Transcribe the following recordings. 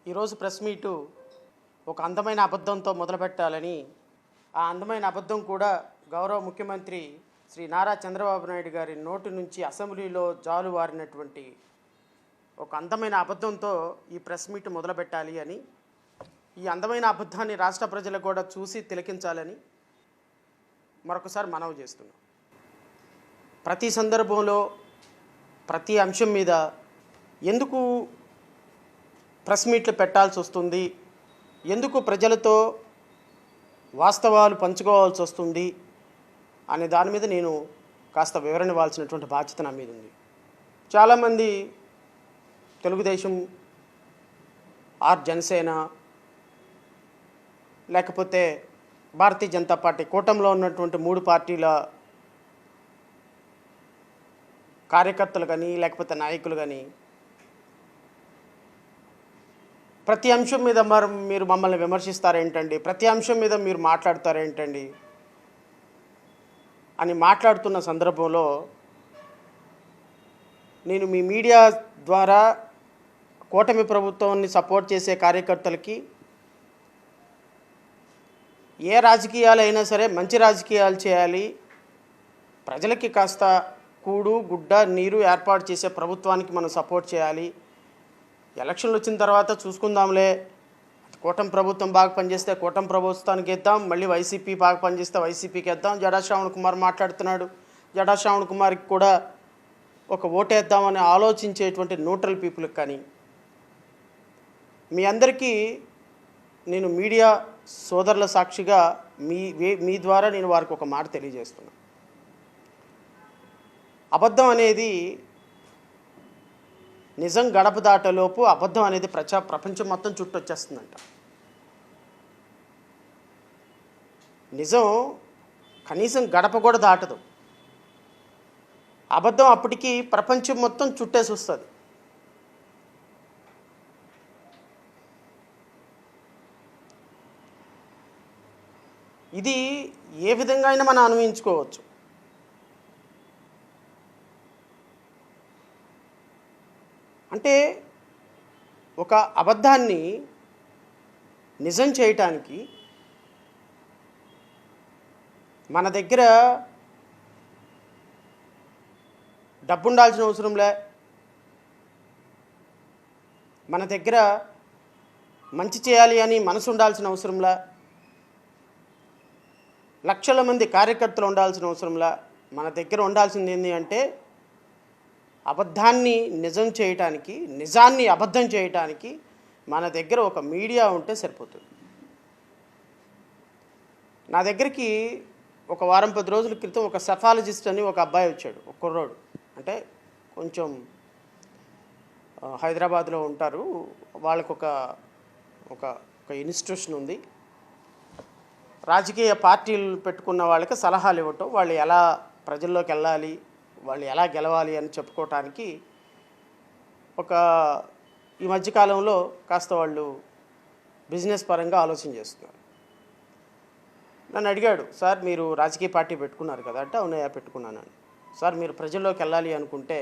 ఈరోజు press meet ఒక అందమైన అబద్ధంతో మొదలుపెట్టాలని, ఆ అందమైన అబద్ధం కూడా గౌరవ ముఖ్యమంత్రి శ్రీ నారా చంద్రబాబు నాయుడు గారి నోటి నుంచి అసెంబ్లీలో జాలువారినటువంటి ఒక అందమైన అబద్ధంతో ఈ ప్రెస్ మీట్ మొదలుపెట్టాలి అని, ఈ అందమైన అబద్ధాన్ని రాష్ట్ర ప్రజలు కూడా చూసి తిలకించాలని మరొకసారి మనవి చేస్తున్నాం. ప్రతి సందర్భంలో ప్రతి అంశం మీద ఎందుకు ప్రెస్ మీట్లు పెట్టాల్సి వస్తుంది, ఎందుకు ప్రజలతో వాస్తవాలు పంచుకోవాల్సి వస్తుంది అనే దాని మీద నేను కాస్త వివరణ ఇవ్వాల్సినటువంటి బాధ్యత నా మీద ఉంది. చాలామంది తెలుగుదేశం ఆర్ జనసేన లేకపోతే భారతీయ జనతా పార్టీ కూటమిలో ఉన్నటువంటి 3 పార్టీల కార్యకర్తలు కానీ లేకపోతే నాయకులు కానీ ప్రతి అంశం మీద మీరు మమ్మల్ని విమర్శిస్తారేంటండి, ప్రతి అంశం మీద మీరు మాట్లాడతారేంటండి అని మాట్లాడుతున్న సందర్భంలో నేను మీ మీడియా ద్వారా కూటమి ప్రభుత్వాన్ని సపోర్ట్ చేసే కార్యకర్తలకి ఏ రాజకీయాలు అయినా సరే మంచి రాజకీయాలు చేయాలి, ప్రజలకి కాస్త కూడు గుడ్డ నీరు ఏర్పాటు చేసే ప్రభుత్వానికి మనం సపోర్ట్ చేయాలి, ఎలక్షన్లు వచ్చిన తర్వాత చూసుకుందాంలే, కూటమి ప్రభుత్వం బాగా పనిచేస్తే కూటమి ప్రభుత్వానికి ఇద్దాం, మళ్ళీ వైసీపీ బాగా పనిచేస్తే వైసీపీకి ఇద్దాం, జడా శ్రావణ్ కుమార్ మాట్లాడుతున్నాడు, జడా శ్రావణ్ కుమార్కి కూడా ఒక ఓటేద్దామని ఆలోచించేటువంటి న్యూట్రల్ పీపుల్కి కానీ మీ అందరికీ నేను మీడియా సోదరుల సాక్షిగా మీ ద్వారా నేను వారికి ఒక మాట తెలియజేస్తున్నాను. అబద్ధం అనేది నిజం గడప దాటలోపు అబద్ధం అనేది ప్రపంచం మొత్తం చుట్టూ వచ్చేస్తుందంట. నిజం కనీసం గడప కూడా దాటదు, అబద్ధం అప్పటికి ప్రపంచం మొత్తం చుట్టేసి వస్తుంది. ఇది ఏ విధంగా అయినా మనం అన్వయించుకోవచ్చు. అంటే ఒక అబద్ధాన్ని నిజం చేయటానికి మన దగ్గర డబ్బు ఉండాల్సిన అవసరంలే, మన దగ్గర మంచి చేయాలి అని మనసు ఉండాల్సిన అవసరంలా, లక్షల మంది కార్యకర్తలు ఉండాల్సిన అవసరంలా, మన దగ్గర ఉండాల్సింది ఏంటి అంటే అబద్ధాన్ని నిజం చేయటానికి, నిజాన్ని అబద్ధం చేయటానికి మన దగ్గర ఒక మీడియా ఉంటే సరిపోతుంది. నా దగ్గరికి ఒక వారం 10 రోజుల క్రితం ఒక సెఫాలజిస్ట్ అని ఒక అబ్బాయి వచ్చాడు, ఒక కుర్రోడు. అంటే కొంచెం హైదరాబాద్లో ఉంటారు, వాళ్ళకు ఒక ఒక ఇన్స్టిట్యూషన్ ఉంది. రాజకీయ పార్టీలు పెట్టుకున్న వాళ్ళకి సలహాలు ఇవ్వటం, వాళ్ళు ఎలా ప్రజల్లోకి వెళ్ళాలి, వాళ్ళు ఎలా గెలవాలి అని చెప్పుకోవటానికి ఈ మధ్యకాలంలో కాస్త వాళ్ళు బిజినెస్ పరంగా ఆలోచన చేస్తున్నారు. నన్ను అడిగాడు, సార్ మీరు రాజకీయ పార్టీ పెట్టుకున్నారు కదా అంటే, అవునయ్యా పెట్టుకున్నానని. సార్ మీరు ప్రజల్లోకి వెళ్ళాలి అనుకుంటే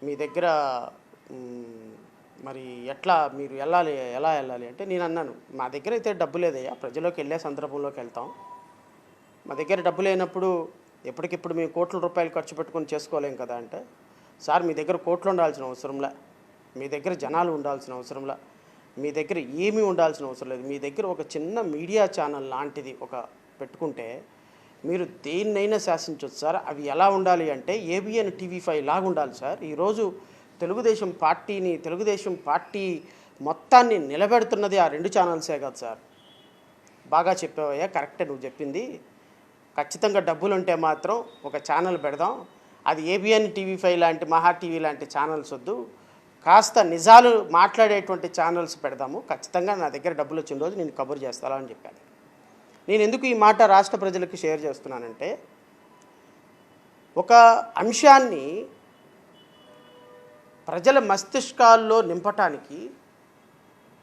మీ దగ్గర మరి మీరు ఎలా వెళ్ళాలి అంటే, నేను అన్నాను, మా దగ్గర అయితే డబ్బు లేదయ్యా, ప్రజల్లోకి వెళ్ళే సందర్భంలోకి వెళ్తాం, మా దగ్గర డబ్బు లేనప్పుడు ఎప్పటికిప్పుడు మేము కోట్ల రూపాయలు ఖర్చు పెట్టుకొని చేసుకోలేం కదా అంటే, సార్ మీ దగ్గర కోట్లు ఉండాల్సిన అవసరంలా, మీ దగ్గర జనాలు ఉండాల్సిన అవసరంలా, మీ దగ్గర ఏమీ ఉండాల్సిన అవసరం లేదు, మీ దగ్గర ఒక చిన్న మీడియా ఛానల్ లాంటిది పెట్టుకుంటే మీరు దేన్నైనా శాసించవచ్చు సార్. అవి ఎలా ఉండాలి అంటే ABN TV5 లాగా ఉండాలి సార్. ఈరోజు తెలుగుదేశం పార్టీ మొత్తాన్ని నిలబెడుతున్నది ఆ 2 ఛానల్సే కదా సార్. బాగా చెప్పావయ్యా, కరెక్టే నువ్వు చెప్పింది, ఖచ్చితంగా డబ్బులు ఉంటే మాత్రం ఒక ఛానల్ పెడదాం, అది ABN TV5 లాంటి మహా టీవీ లాంటి ఛానల్స్ వద్దు, కాస్త నిజాలు మాట్లాడేటువంటి ఛానల్స్ పెడదాము, ఖచ్చితంగా నా దగ్గర డబ్బులు వచ్చిన రోజు నేను కబురు చేస్తాను అని చెప్పాను. నేను ఎందుకు ఈ మాట రాష్ట్ర ప్రజలకు షేర్ చేస్తున్నానంటే, ఒక అంశాన్ని ప్రజల మస్తిష్కాల్లో నింపటానికి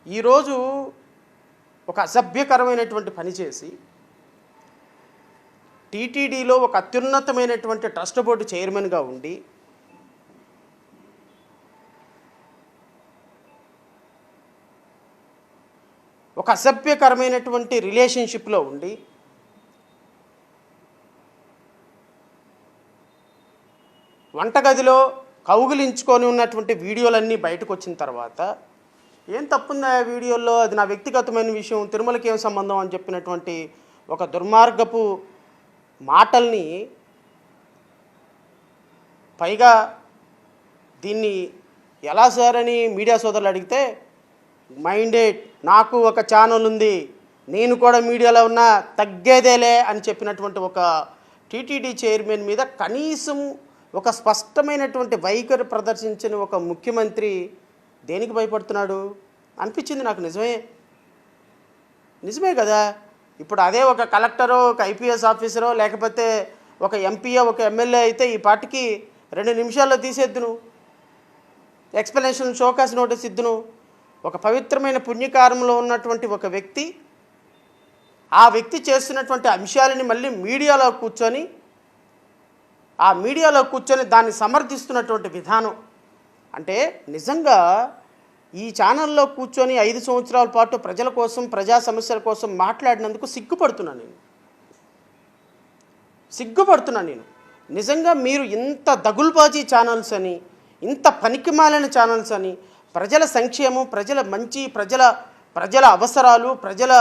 ఈరోజు ఒక అసభ్యకరమైనటువంటి పని చేసి టీటీడీలో ఒక అత్యున్నతమైనటువంటి ట్రస్ట్ బోర్డు చైర్మన్గా ఉండి ఒక అసభ్యకరమైనటువంటి రిలేషన్షిప్లో ఉండి వంటగదిలో కౌగిలించుకొని ఉన్నటువంటి వీడియోలన్నీ బయటకు వచ్చిన తర్వాత ఏం తప్పుందా ఆ వీడియోల్లో, అది నా వ్యక్తిగతమైన విషయం, తిరుమలకి ఏం సంబంధం అని చెప్పినటువంటి ఒక దుర్మార్గపు మాటల్ని, పైగా దీన్ని ఎలా సార్ అని మీడియా సోదరులు అడిగితే మైండెడ్, నాకు ఒక ఛానల్ ఉంది, నేను కూడా మీడియాలో ఉన్నా, తగ్గేదేలే అని చెప్పినటువంటి ఒక టీటీడీ చైర్మన్ మీద కనీసం ఒక స్పష్టమైనటువంటి వైఖరి ప్రదర్శించిన ఒక ముఖ్యమంత్రి దేనికి భయపడుతున్నాడు అనిపించింది నాకు. నిజమే కదా. ఇప్పుడు అదే ఒక కలెక్టరో, ఒక ఐపీఎస్ ఆఫీసరో, లేకపోతే ఒక ఎంపీయో, ఒక ఎమ్మెల్యే అయితే ఈ పార్టీకి 2 నిమిషాల్లో తీసేద్దును, ఎక్స్ప్లెనేషన్ షోకాస్ నోటీస్ ఇద్దును. ఒక పవిత్రమైన పుణ్యకారంలో ఉన్నటువంటి ఒక వ్యక్తి, ఆ వ్యక్తి చేస్తున్నటువంటి అంశాలని మళ్ళీ మీడియాలో కూర్చొని దాన్ని సమర్థిస్తున్నటువంటి విధానం అంటే, నిజంగా ఈ ఛానల్లో కూర్చొని 5 సంవత్సరాల పాటు ప్రజల కోసం, ప్రజా సమస్యల కోసం మాట్లాడినందుకు సిగ్గుపడుతున్నాను నేను. నిజంగా మీరు ఇంత దగుల్బాజీ ఛానల్స్ అని, ఇంత పనికిమాలిన ఛానల్స్ అని, ప్రజల సంక్షేమం, ప్రజల మంచి, ప్రజల అవసరాలు, ప్రజల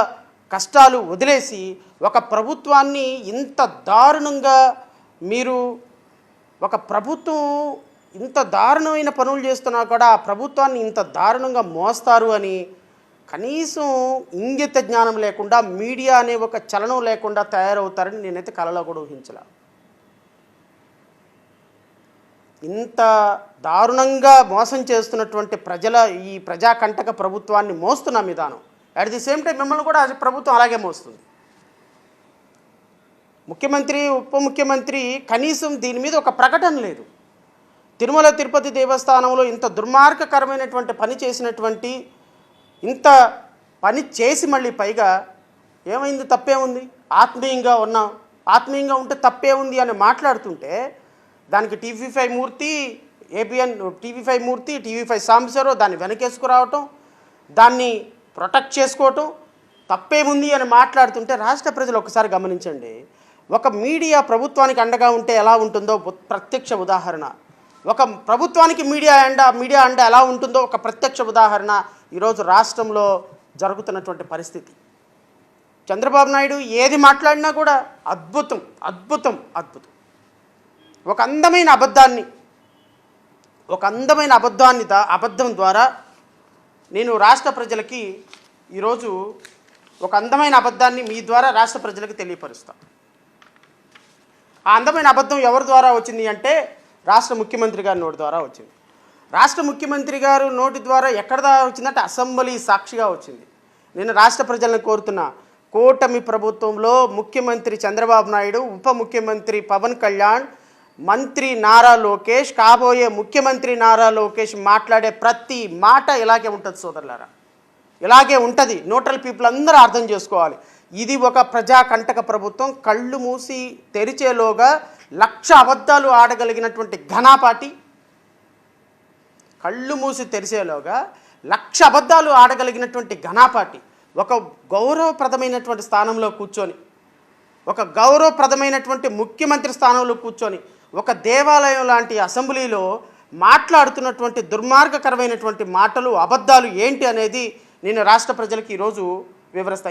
కష్టాలు వదిలేసి ఒక ప్రభుత్వాన్ని ఇంత దారుణంగా మీరు, ఒక ప్రభుత్వం ఇంత దారుణమైన పనులు చేస్తున్నా కూడా ఆ ప్రభుత్వాన్ని ఇంత దారుణంగా మోస్తారు అని కనీసం ఇంగిత జ్ఞానం లేకుండా, మీడియా అనే ఒక చలనం లేకుండా తయారవుతారని నేనైతే కలలో కూడా ఊహించలే. ఇంత దారుణంగా మోసం చేస్తున్నటువంటి ఈ ప్రజాకంటక ప్రభుత్వాన్ని మోస్తున్న విధానం, అట్ ది సేమ్ టైం మిమ్మల్ని కూడా ప్రభుత్వం అలాగే మోస్తుంది. ముఖ్యమంత్రి, ఉప ముఖ్యమంత్రి కనీసం దీని మీద ఒక ప్రకటన లేదు. తిరుమల తిరుపతి దేవస్థానంలో ఇంత దుర్మార్గకరమైనటువంటి పని చేసినటువంటి, ఇంత పని చేసి మళ్ళీ పైగా ఏమైంది, తప్పేముంది, ఆత్మీయంగా ఉంటే తప్పే ఉంది అని మాట్లాడుతుంటే దానికి టీవీ5 మూర్తి, ఏబిఎన్ టీవీ5 మూర్తి, టీవీ5 సాంబశివరావు దాన్ని వెనకేసుకురావటం, దాన్ని ప్రొటెక్ట్ చేసుకోవటం, తప్పేముంది అని మాట్లాడుతుంటే రాష్ట్ర ప్రజలు ఒకసారి గమనించండి. ఒక మీడియా ప్రభుత్వానికి అండగా ఉంటే ఎలా ఉంటుందో ప్రత్యక్ష ఉదాహరణ, ఒక ప్రభుత్వానికి మీడియా అండ ఎలా ఉంటుందో ఒక ప్రత్యక్ష ఉదాహరణ ఈరోజు రాష్ట్రంలో జరుగుతున్నటువంటి పరిస్థితి. చంద్రబాబు నాయుడు ఏది మాట్లాడినా కూడా అద్భుతం. ఒక అందమైన అబద్ధం ద్వారా నేను రాష్ట్ర ప్రజలకి ఈరోజు ఒక అందమైన అబద్ధాన్ని మీ ద్వారా రాష్ట్ర ప్రజలకు తెలియపరుస్తాను. ఆ అందమైన అబద్ధం ఎవరి ద్వారా వచ్చింది అంటే రాష్ట్ర ముఖ్యమంత్రి గారి నోటి ద్వారా వచ్చింది. రాష్ట్ర ముఖ్యమంత్రి గారు నోటి ద్వారా ఎక్కడ ద్వారా వచ్చిందంటే అసెంబ్లీ సాక్షిగా వచ్చింది. నేను రాష్ట్ర ప్రజలను కోరుతున్నా, కూటమి ప్రభుత్వంలో ముఖ్యమంత్రి చంద్రబాబు నాయుడు, ఉప ముఖ్యమంత్రి పవన్ కళ్యాణ్, మంత్రి నారా లోకేష్, కాబోయే ముఖ్యమంత్రి నారా లోకేష్ మాట్లాడే ప్రతి మాట ఇలాగే ఉంటుంది సోదరులారా, ఇలాగే ఉంటుంది. న్యూట్రల్ పీపుల్ అందరూ అర్థం చేసుకోవాలి. ఇది ఒక ప్రజాకంటక ప్రభుత్వం. కళ్ళు మూసి తెరిచేలోగా 1,00,000 అబద్ధాలు ఆడగలిగినటువంటి ఘనాపాటి, కళ్ళు మూసి తెరిచేలోగా 1,00,000 అబద్ధాలు ఆడగలిగినటువంటి ఘనాపాటి, ఒక గౌరవప్రదమైనటువంటి స్థానంలో కూర్చొని, ఒక గౌరవప్రదమైనటువంటి ముఖ్యమంత్రి స్థానంలో కూర్చొని, ఒక దేవాలయం లాంటి అసెంబ్లీలో మాట్లాడుతున్నటువంటి దుర్మార్గకరమైనటువంటి మాటలు, అబద్ధాలు ఏంటి అనేది నేను రాష్ట్ర ప్రజలకు ఈరోజు వివరిస్తాను.